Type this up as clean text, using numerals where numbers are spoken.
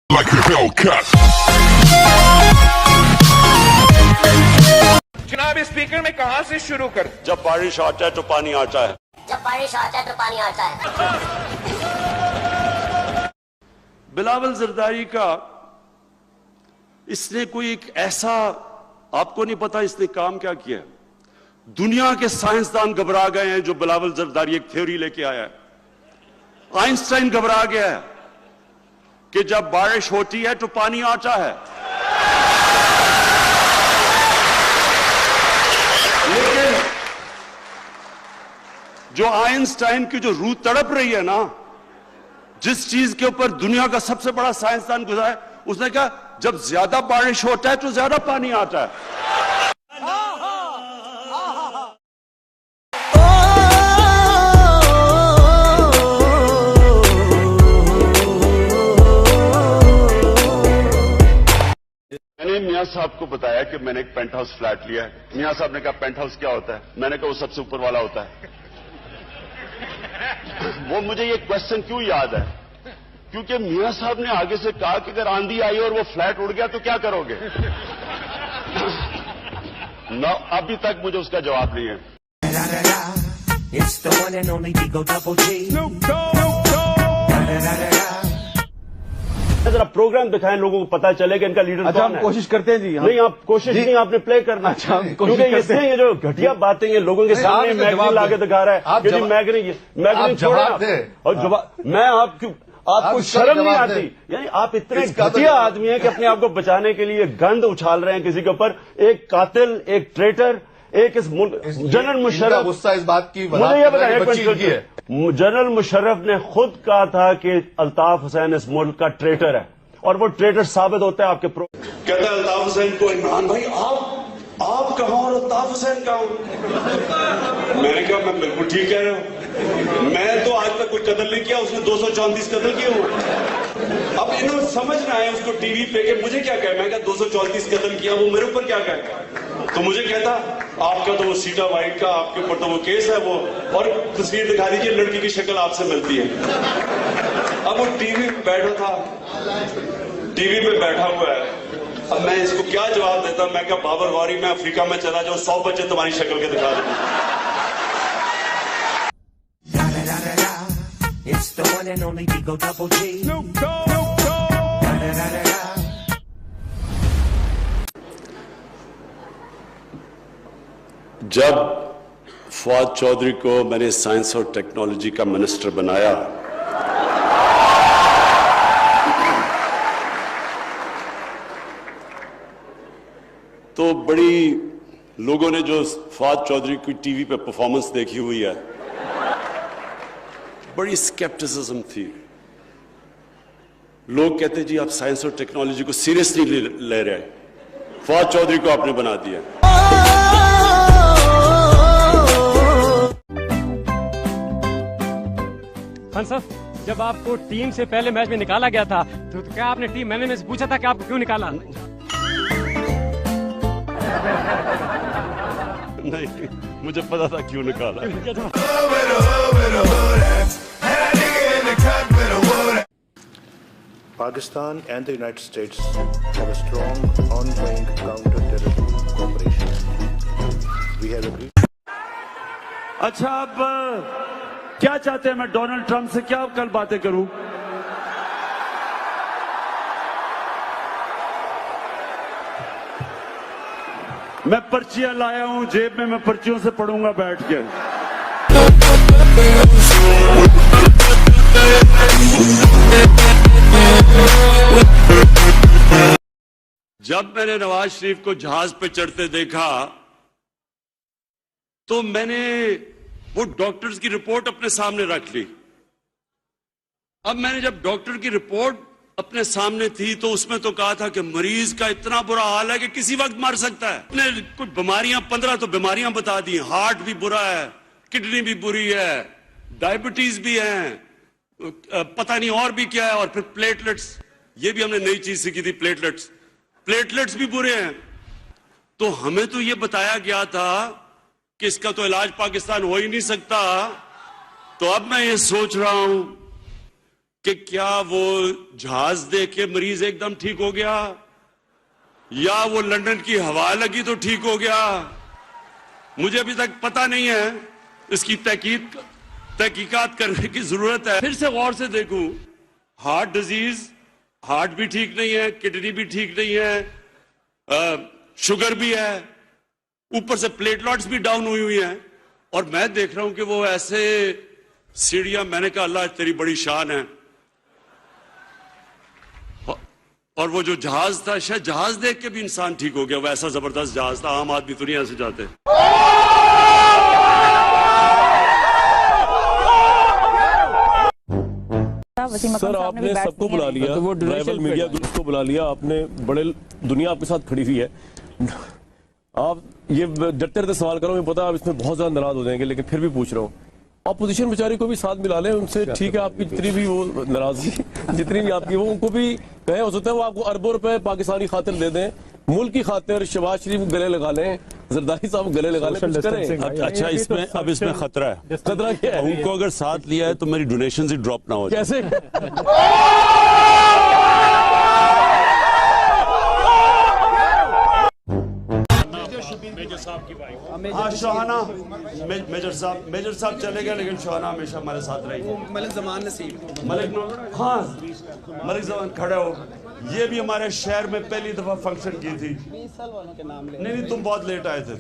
like a Hellcat. जनाब speaker में कहां से शुरू कर? जब बारिश आता है तो पानी आता है। जब बारिश आता है तो पानी आता है। बिलावल जरदारी का इसने कोई एक ऐसा, आपको नहीं पता इसने काम क्या किया। दुनिया के साइंसदान घबरा गए हैं जो बिलावल जरदारी एक थ्योरी लेके आया है। आइंस्टाइन घबरा गया है कि जब बारिश होती है तो पानी आता है। लेकिन जो आइंस्टाइन की जो रूह तड़प रही है ना, जिस चीज के ऊपर दुनिया का सबसे बड़ा साइंसदान गुजरा है, उसने कहा जब ज्यादा बारिश होता है तो ज्यादा पानी आता है। मैंने मियां साहब को बताया कि मैंने एक पेंट हाउस फ्लैट लिया है। मियां साहब ने कहा पेंट हाउस क्या होता है? मैंने कहा वो सबसे ऊपर वाला होता है। वो मुझे ये क्वेश्चन क्यों याद है? क्योंकि मियां साहब ने आगे से कहा कि अगर आंधी आई और वो फ्लैट उड़ गया तो क्या करोगे? ना, अभी तक मुझे उसका जवाब नहीं है। It's the one and only Digo Double G. जरा प्रोग्राम दिखाएं, लोगों को पता चले कि इनका लीडर अच्छा, कौन हम है। कोशिश करते हैं जी। नहीं, आप कोशिश नहीं, आपने प्ले करना। अच्छा, हम कोशिश क्योंकि करते इसमें हैं। ये जो घटिया बातें हैं लोगों के नहीं, सामने आप मैगजीन जवाब लाके दें। दिखा रहा है आप कि जी जवाब- मैगजीन छोड़े जवाब आप। दें। और जवाब मैं आपको आप शर्म नहीं जवाब आती? दें। यानी आप इतने इसका तो घटिया जवाब- आदमी हैं कि अपने आप को बचाने के लिए गंद उछाल रहे हैं किसी के ऊपर। एक कातिल, एक ट्रेटर, एक इस मुल्क जनरल इनका मुशर्रफ। गुस्सा इस बात की मुझे ये बताया बच्ची इनकी है। जनरल मुशर्रफ ने खुद कहा था कि अल्ताफ हुसैन इस मुल्क का ट्रेटर है, और वो ट्रेटर साबित होता है आपके कहता है अल्ताफ हुसैन को, इमरान भाई आप कहां और अल्ताफ हुसैन कहां? मैंने कहा मैं बिल्कुल ठीक कह रहा हूं, मैं तो आज तक कोई कत्ल नहीं किया, उसने 234 कत्ल किए हुए। अब इन्होंने समझ ना आया उसको टीवी पे कि मुझे क्या कहे। मैं कहा 234 कत्ल किया, वो मेरे ऊपर क्या कहे? तो मुझे कहता आपका तो वो सीटा वाइट का, आपके ऊपर तो वो केस है वो, और तस्वीर दिखा दीजिए लड़की की शक्ल आपसे मिलती है। अब वो टीवी पे बैठा था, टीवी पे बैठा हुआ है। अब मैं इसको क्या जवाब देता? मैं क्या बाबर गौरी मैं अफ्रीका में चला जाऊं, 100 बच्चे तुम्हारी शक्ल के दिखा दूं। It's the one and only Digo Double G. जब फवाद चौधरी को मैंने साइंस और टेक्नोलॉजी का मिनिस्टर बनाया, तो बड़ी लोगों ने जो फवाद चौधरी की टीवी पे परफॉर्मेंस देखी हुई है, बड़ी स्केप्टिसिज्म थी। लोग कहते जी आप साइंस और टेक्नोलॉजी को सीरियसली ले रहे हैं, फवाद चौधरी को आपने बना दिया। खान साहब, जब आपको टीम से पहले मैच में निकाला गया था तो क्या आपने टीम मैनेजर से पूछा था कि आपको क्यों निकाला? नहीं, मुझे पता था क्यों निकाला। Pakistan and the United States have a strong ongoing counter-terrorism cooperation. We have agreed. अच्छा, अब क्या चाहते हैं? मैं डोनाल्ड ट्रंप से क्या कल बातें करूं? मैं पर्चियां लाया हूं जेब में, मैं पर्चियों से पढ़ूंगा बैठ के। जब मैंने नवाज शरीफ को जहाज पे चढ़ते देखा तो मैंने वो डॉक्टर्स की रिपोर्ट अपने सामने रख ली। अब मैंने जब डॉक्टर की रिपोर्ट अपने सामने थी तो उसमें तो कहा था कि मरीज का इतना बुरा हाल है कि किसी वक्त मर सकता है। अपने कुछ बीमारियां 15 तो बीमारियां बता दी, हार्ट भी बुरा है, किडनी भी बुरी है, डायबिटीज भी है, पता नहीं और भी क्या है, और फिर प्लेटलेट्स, ये भी हमने नई चीज सीखी थी, प्लेटलेट्स भी बुरे हैं। तो हमें तो ये बताया गया था कि इसका तो इलाज पाकिस्तान हो ही नहीं सकता। तो अब मैं ये सोच रहा हूं कि क्या वो जहाज देख के मरीज एकदम ठीक हो गया या वो लंदन की हवा लगी तो ठीक हो गया, मुझे अभी तक पता नहीं है। इसकी तहकीकात करने की जरूरत है। फिर से गौर से देखूं, हार्ट डिजीज, हार्ट भी ठीक नहीं है, किडनी भी ठीक नहीं है, शुगर भी है, ऊपर से प्लेटलेट्स भी डाउन हुई हैं, और मैं देख रहा हूं कि वो ऐसे सीढ़ियां, मैंने कहा अल्लाह तेरी बड़ी शान है। और वो जो जहाज था, शायद जहाज देख के भी इंसान ठीक हो गया, वो ऐसा जबरदस्त जहाज था, आम आदमी तो नहीं ऐसे जाते। सर आपने सबको बुला लिया, ट्राइबल मीडिया ग्रुप को बुला लिया आपने, बड़े दुनिया आपके साथ खड़ी हुई है, आप ये डरते रहते सवाल करो, मुझे पता है आप इसमें बहुत ज्यादा नाराज हो जाएंगे, लेकिन फिर भी पूछ रहा हूँ, अपोजिशन बेचारी को भी साथ मिला लें, उनसे ठीक है आपकी जितनी भी वो नाराजगी जितनी भी आपकी वो, उनको भी कहें, हो सकता है वो आपको अरबों रुपए पाकिस्तानी खातिर दे दें, मुल्क की खातिर शहबाज शरीफ गले लगा लें, जरदारी साहब गले लगा लें, कुछ करें। अच्छा, इसमें अब इसमें खतरा है। खतरा क्या है? उनको अगर साथ लिया है तो मेरी डोनेशन ही ड्रॉप ना हो जाए। कैसे? हाँ शहाना, मेजर साहब चले गए, लेकिन शहाना हमेशा हमारे साथ रहेगी। मलिक जमान नसीब, हाँ मलिक जमान खड़े हो, ये भी हमारे शहर में पहली दफा फंक्शन की थी। 20 साल वालों के नाम ले। नहीं, तुम बहुत लेट आए थे।